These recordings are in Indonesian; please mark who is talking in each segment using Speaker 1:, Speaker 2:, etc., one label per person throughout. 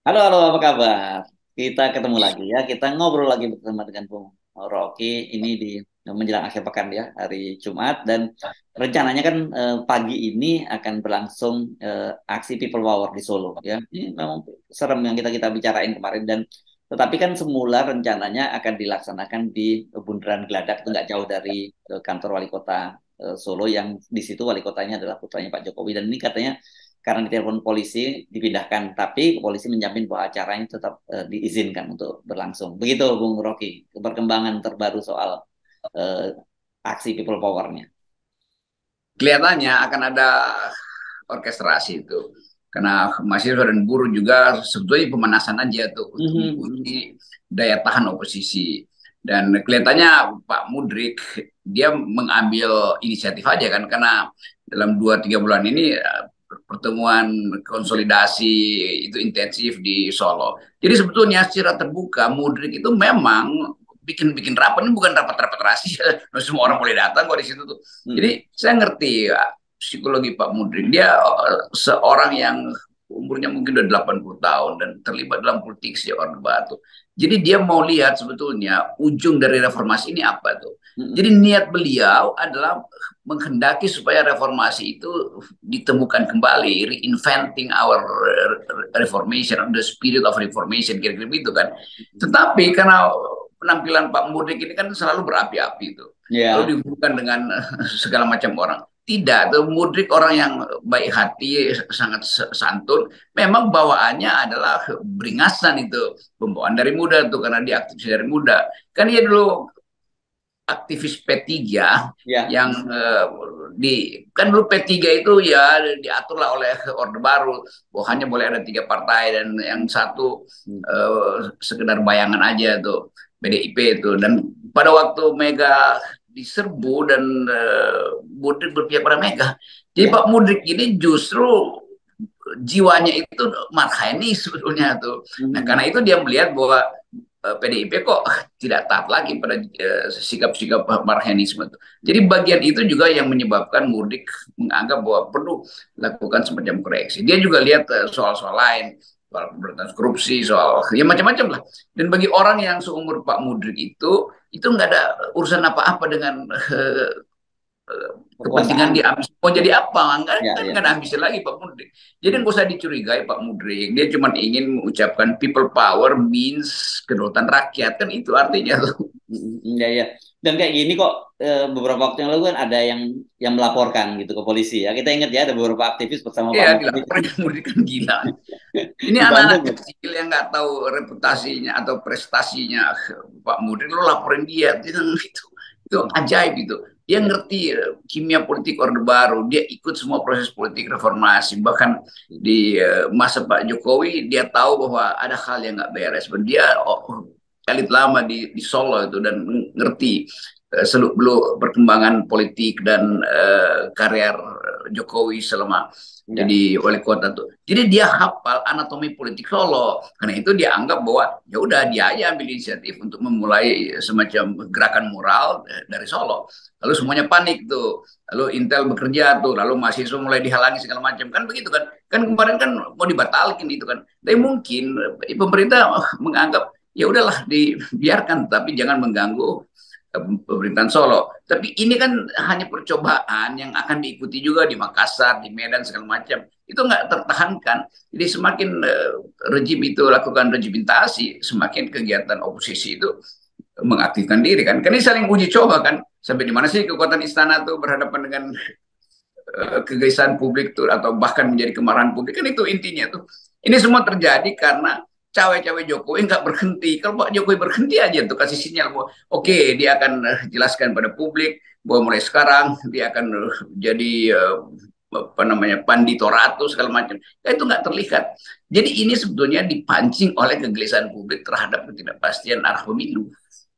Speaker 1: Halo, halo, apa kabar? Kita ketemu lagi ya. Kita ngobrol lagi bersama dengan Bung Rocky ini di menjelang akhir pekan ya, hari Jumat dan rencananya kan pagi ini akan berlangsung aksi People Power di Solo ya. Ini memang serem yang kita bicarain kemarin dan tetapi kan semula rencananya akan dilaksanakan di Bundaran Geladak itu nggak jauh dari kantor wali kota Solo yang di situ wali kotanya adalah putranya Pak Jokowi dan ini katanya karena ditelepon polisi dipindahkan, tapi polisi menjamin bahwa acaranya tetap diizinkan untuk berlangsung. Begitu, Bung Rocky, perkembangan terbaru soal uh, aksi People Power-nya.
Speaker 2: Kelihatannya akan ada orkestrasi itu. Karena mahasiswa dan buruh juga sebetulnya pemanasan aja tuh untuk
Speaker 1: Mhm.
Speaker 2: menguji daya tahan oposisi. Dan kelihatannya Pak Mudrik dia mengambil inisiatif aja kan karena dalam 2-3 bulan ini pertemuan konsolidasi itu intensif di Solo. Jadi sebetulnya secara terbuka Mudrik itu memang bikin rapat ini bukan rapat-rapat rahasia, semua orang boleh datang kok di situ tuh. Jadi
Speaker 1: Mhm.
Speaker 2: saya ngerti ya, psikologi Pak Mudrik. Dia seorang yang umurnya mungkin udah 80 tahun dan terlibat dalam politik sejak Orde Baru. Jadi dia mau lihat sebetulnya ujung dari reformasi ini apa tuh. Jadi
Speaker 1: Mhm.
Speaker 2: niat beliau adalah menghendaki supaya reformasi itu ditemukan kembali, reinventing our reformation, the spirit of reformation, kira-kira begitu kan. Tetapi karena penampilan Pak Mudik ini kan selalu berapi-api itu. Lalu
Speaker 1: Ya.
Speaker 2: dihubungkan dengan segala macam orang. Tidak, tuh Mudrik orang yang baik hati, sangat santun. Memang bawaannya adalah beringasan itu, pembawaan dari muda tuh karena dia aktif dari muda. Kan dia dulu aktivis P3
Speaker 1: Ya.
Speaker 2: yang kan dulu P3 itu ya diaturlah oleh Orde Baru bahwa hanya boleh ada 3 partai dan yang satu sekedar bayangan aja tuh PDIP itu dan pada waktu Mega diserbu dan Mudrik berpihak pada Mega. Jadi
Speaker 1: Ya.
Speaker 2: Pak Mudrik ini justru jiwanya itu marhainis sebetulnya tuh. Nah
Speaker 1: Mhm.
Speaker 2: karena itu dia melihat bahwa PDIP kok tidak taat lagi pada sikap-sikap marhanisme itu. Jadi bagian itu juga yang menyebabkan Mudik menganggap bahwa perlu lakukan semacam koreksi. Dia juga lihat soal-soal lain, soal pemberantasan korupsi, soal ya macam-macam lah. Dan bagi orang yang seumur Pak Mudrik itu nggak ada urusan apa-apa dengan kepentingan
Speaker 1: Kekuasaan.
Speaker 2: dia ambisi mau
Speaker 1: Ya.
Speaker 2: jadi apa kan
Speaker 1: Ya.
Speaker 2: kan
Speaker 1: Ya.
Speaker 2: nggak ada ambisi lagi Pak Mudrik jadi
Speaker 1: Mhm.
Speaker 2: nggak usah dicurigai Pak Mudrik dia cuma ingin mengucapkan people power means kedaulatan rakyat kan itu artinya tuh.
Speaker 1: Ya, ya. Dan kayak gini kok beberapa waktu yang lalu kan ada yang melaporkan gitu ke polisi ya. Kita ingat ya ada beberapa aktivis bersama Pak
Speaker 2: Iya
Speaker 1: Muhammad
Speaker 2: dilaporkan Mudrik kan gila ini
Speaker 1: di
Speaker 2: anak-anak
Speaker 1: Bandung ya.
Speaker 2: kecil yang nggak tahu reputasinya atau prestasinya Pak Mudrik lo laporin dia itu ajaib itu dia
Speaker 1: Ya.
Speaker 2: ngerti kimia politik Orde Baru dia ikut semua proses politik reformasi bahkan di masa Pak Jokowi dia tahu bahwa ada hal yang nggak beres dia elit lama di Solo itu dan ngerti seluk beluk perkembangan politik dan karier Jokowi selama
Speaker 1: Ya.
Speaker 2: jadi wali kota tuh. Jadi dia hafal anatomi politik Solo. Karena itu dia anggap bahwa ya udah dia aja ambil inisiatif untuk memulai semacam gerakan moral dari Solo. Lalu semuanya panik tuh. Lalu Intel bekerja tuh, lalu mahasiswa mulai dihalangi segala macam. Kan begitu kan? Kan kemarin kan mau dibatalkan itu kan. Tapi mungkin pemerintah menganggap ya udahlah dibiarkan tapi jangan mengganggu pemerintahan Solo. Tapi ini kan hanya percobaan yang akan diikuti juga di Makassar, di Medan segala macam. Itu nggak tertahankan. Jadi semakin rejim itu lakukan regimentasi, semakin kegiatan oposisi itu mengaktifkan diri kan. Kan ini saling uji coba kan. Sampai di mana sih kekuatan istana tuh berhadapan dengan kegelisahan publik tuh atau bahkan menjadi kemarahan publik kan itu intinya tuh. Ini semua terjadi karena cawe-cawe Jokowi nggak berhenti. Kalau Pak Jokowi berhenti aja tuh kasih sinyal bahwa oke
Speaker 1: Ya.
Speaker 2: dia akan jelaskan pada publik bahwa mulai sekarang dia akan jadi apa namanya pandito segala macam. Ya, itu nggak terlihat. Jadi ini sebetulnya dipancing oleh kegelisahan publik terhadap ketidakpastian arah pemilu.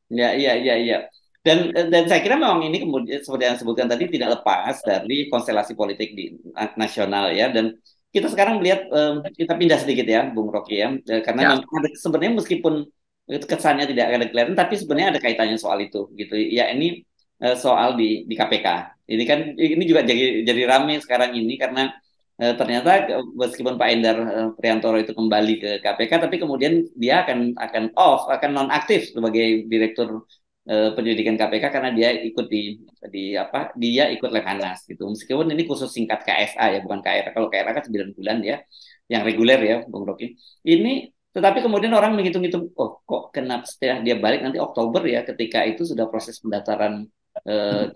Speaker 1: Ya, iya, iya, iya. Dan saya kira memang ini kemudian seperti yang disebutkan tadi tidak lepas dari konstelasi politik di nasional ya. Dan kita sekarang melihat kita pindah sedikit ya, Bung Rocky ya, karena
Speaker 2: Ya,
Speaker 1: memang sebenarnya meskipun itu kesannya tidak ada kelihatan, tapi sebenarnya ada kaitannya soal itu gitu. Ya ini soal di KPK. Ini kan ini juga jadi rame sekarang ini karena ternyata meskipun Pak Endar Priantoro itu kembali ke KPK, tapi kemudian dia akan off, akan nonaktif sebagai direktur penyelidikan KPK karena dia ikut di apa? Dia ikut Lemhanas gitu. Meskipun ini khusus singkat KSA ya, bukan KRA. Kalau KRA kan 9 bulan ya, yang reguler ya, Bung Rocky. Ini tetapi kemudian orang menghitung-hitung, oh kok kenapa setelah dia balik nanti Oktober ya, ketika itu sudah proses pendaftaran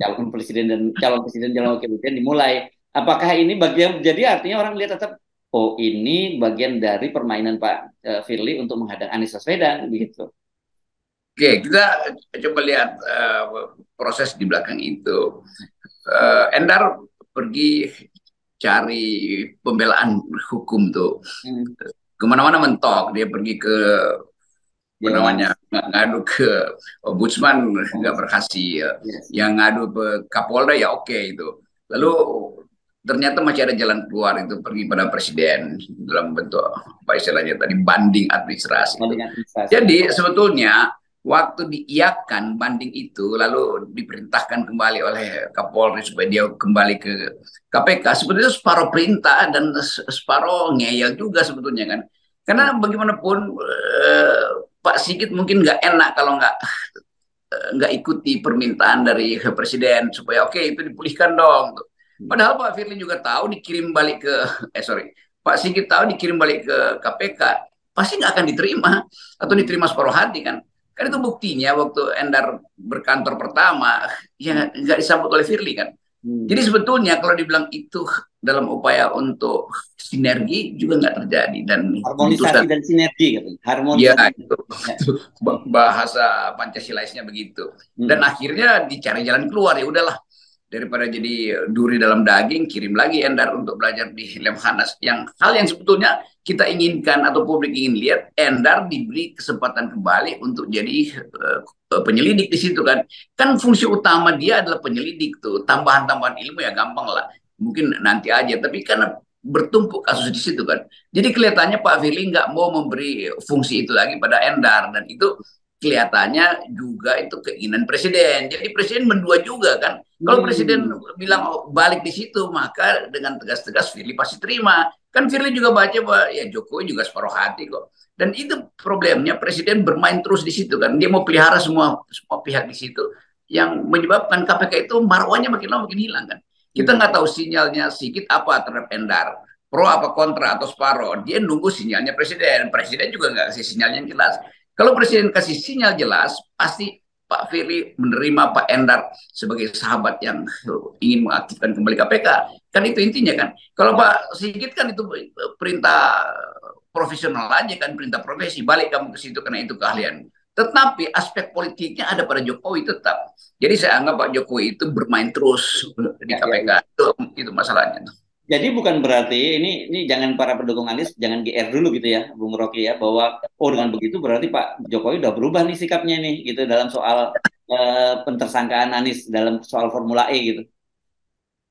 Speaker 1: calon presiden calon wakil presiden dimulai. Apakah ini bagian jadi artinya orang lihat tetap oh ini bagian dari permainan Pak Firly untuk menghadang Anies Baswedan begitu.
Speaker 2: Oke, kita coba lihat proses di belakang itu. Endar pergi cari pembelaan hukum tuh. Kemana-mana mentok. Dia pergi ke apa namanya ngadu ke ombudsman nggak berhasil. Yang ngadu ke Kapolda ya oke itu. Lalu ternyata masih ada jalan keluar itu pergi pada presiden dalam bentuk apa istilahnya tadi banding administrasi. Jadi sebetulnya waktu diiakan banding itu lalu diperintahkan kembali oleh Kapolri supaya dia kembali ke KPK sebetulnya separuh perintah dan separuh ngeyel juga sebetulnya kan karena bagaimanapun Pak Sigit mungkin nggak enak kalau nggak ikuti permintaan dari presiden supaya oke itu dipulihkan dong. Padahal Pak Firly juga tahu dikirim balik ke Pak Sigit tahu dikirim balik ke KPK pasti nggak akan diterima atau diterima separuh hati kan. Kan itu buktinya waktu Endar berkantor pertama, ya nggak disambut oleh Firly kan. Jadi sebetulnya kalau dibilang itu dalam upaya untuk sinergi juga nggak terjadi dan
Speaker 1: harmonisasi dan sinergi gitu.
Speaker 2: Ya itu bahasa Pancasilaisnya begitu. Dan akhirnya dicari jalan keluar ya udahlah daripada jadi duri dalam daging kirim lagi Endar untuk belajar di Lemhanas yang hal yang sebetulnya kita inginkan atau publik ingin lihat Endar diberi kesempatan kembali untuk jadi penyelidik di situ kan fungsi utama dia adalah penyelidik tuh tambahan-tambahan ilmu ya gampang lah mungkin nanti aja tapi karena bertumpuk kasus di situ kan jadi kelihatannya Pak Firly nggak mau memberi fungsi itu lagi pada Endar dan itu kelihatannya juga itu keinginan presiden. Jadi presiden mendua juga kan. Kalau presiden bilang balik di situ, maka dengan tegas-tegas Firly pasti terima. Kan Firly juga baca bahwa ya Jokowi juga separuh hati kok. Dan itu problemnya presiden bermain terus di situ kan. Dia mau pelihara semua pihak di situ. Yang menyebabkan KPK itu marwahnya makin lama makin hilang kan. Kita nggak tahu sinyalnya Sigit apa terhadap Endar. Pro apa kontra atau separuh. Dia nunggu sinyalnya presiden. Presiden juga nggak kasih sinyalnya yang jelas. Kalau presiden kasih sinyal jelas, pasti Pak Firly menerima Pak Endar sebagai sahabat yang ingin mengaktifkan kembali KPK. Kan itu intinya kan. Kalau Pak Sigit kan itu perintah profesional aja kan, perintah profesi. Balik kamu ke situ karena itu keahlian. Tetapi aspek politiknya ada pada Jokowi tetap. Jadi saya anggap Pak Jokowi itu bermain terus di KPK. Itu masalahnya.
Speaker 1: Jadi bukan berarti ini jangan para pendukung Anies jangan GR dulu gitu ya, Bung Rocky ya, bahwa oh dengan begitu berarti Pak Jokowi udah berubah nih sikapnya nih gitu dalam soal pentersangkaan Anies dalam soal Formula E gitu.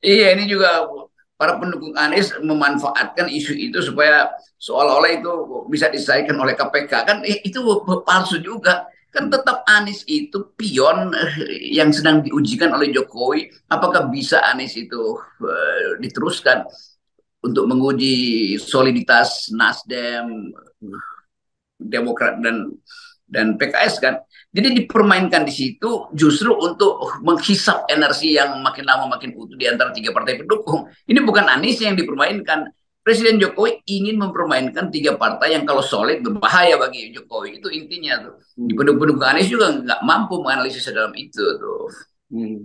Speaker 2: Iya, ini juga para pendukung Anies memanfaatkan isu itu supaya seolah-olah itu bisa diselesaikan oleh KPK. Kan itu palsu juga. Kan tetap Anies itu pion yang sedang diujikan oleh Jokowi. Apakah bisa Anies itu diteruskan untuk menguji soliditas Nasdem, Demokrat dan PKS kan. Jadi dipermainkan di situ justru untuk menghisap energi yang makin lama makin utuh di antara tiga partai pendukung. Ini bukan Anies yang dipermainkan. Presiden Jokowi ingin mempermainkan tiga partai yang kalau solid berbahaya bagi Jokowi. Itu intinya tuh. Di pendukung Anies juga nggak mampu menganalisis dalam itu tuh.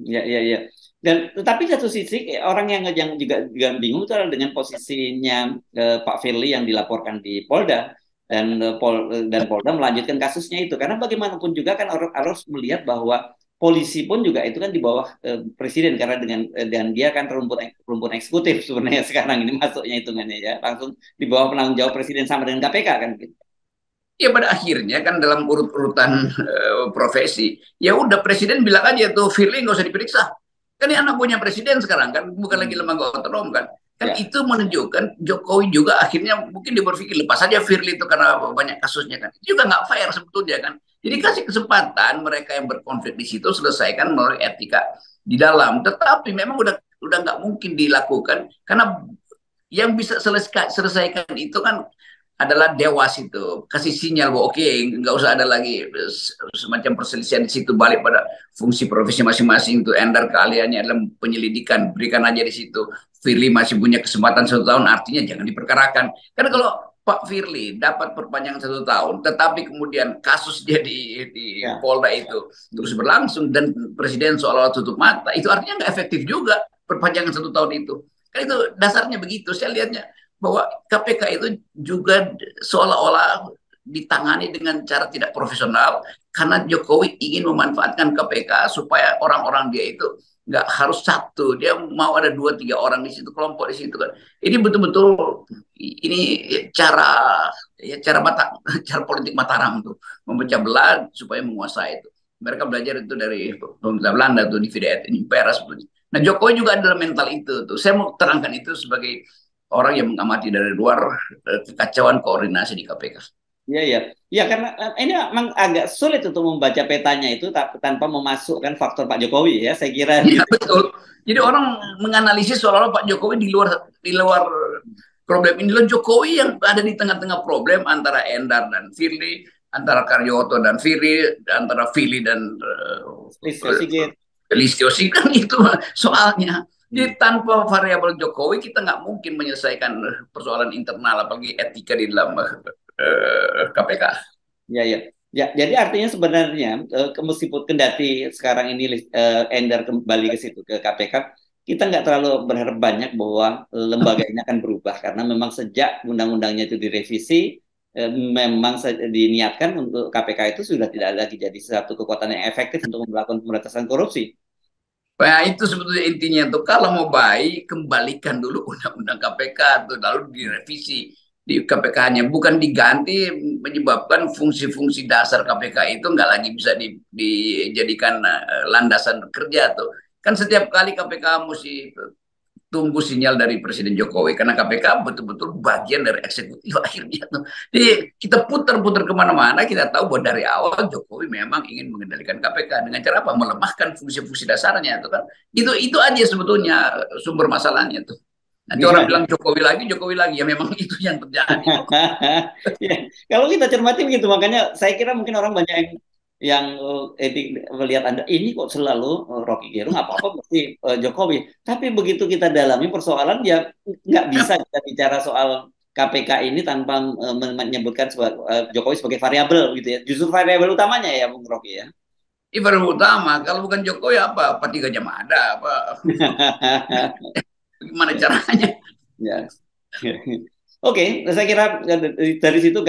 Speaker 1: Ya. Dan tetapi satu sisi orang yang juga bingung itu adalah dengan posisinya Pak Firly yang dilaporkan di Polda dan Polda melanjutkan kasusnya itu karena bagaimanapun juga kan harus melihat bahwa polisi pun juga itu kan di bawah presiden karena dan dia kan rumpun eksekutif sebenarnya sekarang ini masuknya hitungannya ya langsung di bawah penanggung jawab presiden sama dengan KPK kan gitu.
Speaker 2: Ya pada akhirnya kan dalam urut-urutan profesi ya udah presiden bilang aja tuh Firly nggak usah diperiksa kan ini anak punya presiden sekarang kan bukan lagi lembaga otonom kan itu menunjukkan Jokowi juga akhirnya mungkin dia berpikir lepas saja Firly itu karena banyak kasusnya kan itu juga nggak fair sebetulnya kan jadi kasih kesempatan mereka yang berkonflik di situ selesaikan melalui etika di dalam tetapi memang udah nggak mungkin dilakukan karena Yang bisa selesaikan itu kan adalah Dewas itu kasih sinyal bahwa oke, nggak usah ada lagi semacam perselisihan di situ, balik pada fungsi profesi masing-masing. Itu Endar keahliannya adalah penyelidikan, berikan aja di situ. Firly masih punya kesempatan 1 tahun, artinya jangan diperkarakan. Karena kalau Pak Firly dapat perpanjangan 1 tahun, tetapi kemudian kasus dia di
Speaker 1: Ya.
Speaker 2: Polda itu terus berlangsung dan presiden seolah-olah tutup mata, itu artinya nggak efektif juga perpanjangan 1 tahun itu. Kan itu dasarnya begitu. Saya lihatnya bahwa KPK itu juga seolah-olah ditangani dengan cara tidak profesional karena Jokowi ingin memanfaatkan KPK supaya orang-orang dia itu nggak harus satu, dia mau ada 2 3 orang di situ, kelompok di situ kan. Ini betul-betul ini cara cara mata cara politik Mataram tuh memecah belah supaya menguasai itu. Mereka belajar itu dari pemerintah Belanda tuh, divide et impera sebetulnya. Nah, Jokowi juga adalah mental itu tuh. Saya mau terangkan itu sebagai orang yang mengamati dari luar kekacauan koordinasi di KPK.
Speaker 1: Iya, iya. Ya, karena ini memang agak sulit untuk membaca petanya itu tanpa memasukkan faktor Pak Jokowi ya, saya kira
Speaker 2: Iya
Speaker 1: gitu.
Speaker 2: betul. Jadi orang menganalisis seolah-olah Pak Jokowi di luar problem ini. Loh, Jokowi yang ada di tengah-tengah problem antara Endar dan Firly, antara Karyoto dan Firly, antara Firly dan
Speaker 1: Listio Sigit.
Speaker 2: Listio Sigit itu soalnya.
Speaker 1: Hmm.
Speaker 2: Jadi tanpa variabel Jokowi kita nggak mungkin menyelesaikan persoalan internal, apalagi etika di dalam KPK.
Speaker 1: Ya, ya. Ya, jadi artinya sebenarnya meskipun kendati sekarang ini Endar kembali ke situ ke KPK, kita nggak terlalu berharap banyak bahwa lembaga ini akan berubah karena memang sejak undang-undangnya itu direvisi, memang diniatkan untuk KPK itu sudah tidak lagi jadi satu kekuatan yang efektif untuk melakukan pemberantasan korupsi.
Speaker 2: Nah, itu sebetulnya intinya tuh kalau mau baik kembalikan dulu undang-undang KPK tuh lalu direvisi di KPK-nya, bukan diganti menyebabkan fungsi-fungsi dasar KPK itu nggak lagi bisa dijadikan landasan kerja tuh. Kan setiap kali KPK mesti tunggu sinyal dari Presiden Jokowi karena KPK betul-betul bagian dari eksekutif akhirnya tuh. Jadi kita putar-putar kemana-mana, kita tahu bahwa dari awal Jokowi memang ingin mengendalikan KPK dengan cara apa? Melemahkan fungsi-fungsi dasarnya itu kan. Itu aja sebetulnya sumber masalahnya tuh. Nanti orang bilang Jokowi lagi ya memang itu yang terjadi.
Speaker 1: Ya, kalau kita cermati begitu, makanya saya kira mungkin orang banyak yang melihat Anda ini kok selalu Rocky Gerung apa-apa mesti Jokowi. Tapi begitu kita dalami persoalan ya nggak bisa kita bicara soal KPK ini tanpa menyebutkan Jokowi sebagai variabel gitu ya. Justru variabel utamanya ya Bung Rocky ya.
Speaker 2: Ibarat utama, kalau bukan Jokowi apa? Apa 3 jam ada? Apa gimana
Speaker 1: Ya,
Speaker 2: caranya?
Speaker 1: ya. Oke, saya kira dari situ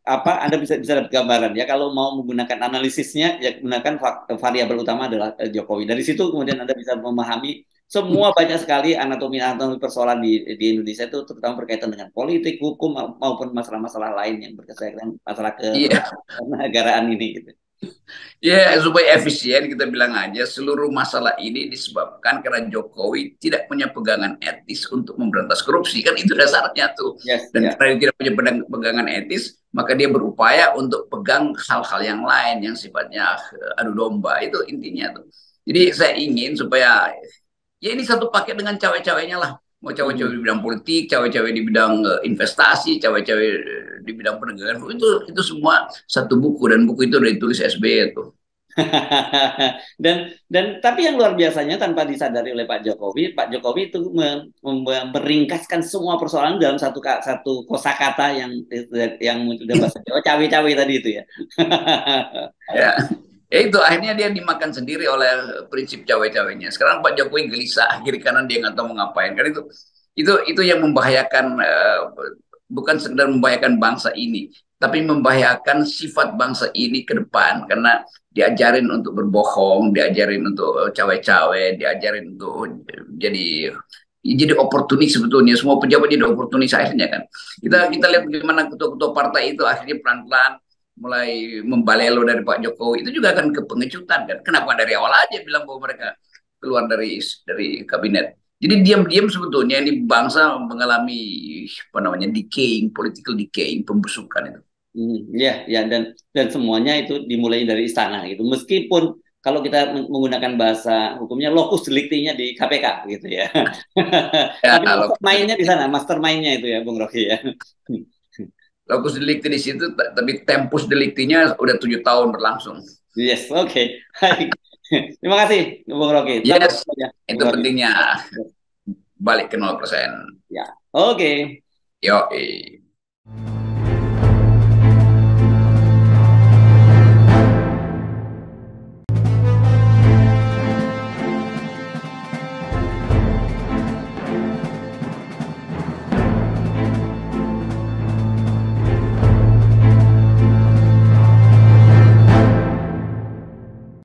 Speaker 1: apa Anda bisa dapat gambaran ya kalau mau menggunakan analisisnya ya gunakan variabel utama adalah Jokowi. Dari situ kemudian Anda bisa memahami semua banyak sekali anatomi-anatomi persoalan di Indonesia itu terutama berkaitan dengan politik, hukum maupun masalah-masalah lain yang berkaitan dengan masalah
Speaker 2: Iya.
Speaker 1: kenegaraan ini gitu.
Speaker 2: Ya, supaya efisien kita bilang aja seluruh masalah ini disebabkan karena Jokowi tidak punya pegangan etis untuk memberantas korupsi. Kan itu dasarnya tuh.
Speaker 1: Yes,
Speaker 2: Dan
Speaker 1: ya.
Speaker 2: karena dia tidak punya pegangan etis, maka dia berupaya untuk pegang hal-hal yang lain yang sifatnya adu domba. Itu intinya tuh. Jadi saya ingin supaya ya ini satu paket dengan cawe-cawenya lah. Mau cawe-cawe di
Speaker 1: Mhm.
Speaker 2: bidang politik, cawe-cawe di bidang investasi, cawe-cawe di bidang penegakan hukum, itu semua satu buku dan buku itu udah ditulis SBY itu.
Speaker 1: dan tapi yang luar biasanya tanpa disadari oleh Pak Jokowi itu meringkaskan semua persoalan dalam satu kosakata yang muncul dalam bahasa Jawa cawe-cawe tadi itu ya.
Speaker 2: Ya, ya itu akhirnya dia dimakan sendiri oleh prinsip cawe-cawenya. Sekarang Pak Jokowi gelisah kiri kanan dia nggak tahu mau ngapain. Kan itu yang membahayakan bukan sekedar membahayakan bangsa ini, tapi membahayakan sifat bangsa ini ke depan karena diajarin untuk berbohong, diajarin untuk cawe-cawe, diajarin untuk jadi oportunis sebetulnya semua pejabat jadi oportunis akhirnya kan kita lihat bagaimana ketua-ketua partai itu akhirnya pelan-pelan mulai membalelo dari Pak Jokowi itu juga akan kepengecutan kan. Kenapa dari awal aja bilang bahwa mereka keluar dari kabinet. Jadi diam-diam sebetulnya ini bangsa mengalami apa namanya decaying, political decaying, pembusukan itu.
Speaker 1: Ya, ya dan semuanya itu dimulai dari istana gitu. Meskipun kalau kita menggunakan bahasa hukumnya locus delicti-nya di KPK gitu ya.
Speaker 2: Ya,
Speaker 1: Tapi
Speaker 2: lokus
Speaker 1: mastermind-nya di
Speaker 2: delikti,
Speaker 1: sana, mastermind-nya itu ya, Bung Rocky ya.
Speaker 2: lokus delikti di situ, tapi tempus deliktinya udah 7 tahun berlangsung.
Speaker 1: Yes, oke. Baik. Terima kasih, Bung Rocky. Selamat
Speaker 2: Yes,
Speaker 1: bekerja,
Speaker 2: itu
Speaker 1: Bung Rocky.
Speaker 2: pentingnya balik ke 0%.
Speaker 1: Ya, oke.
Speaker 2: Yo.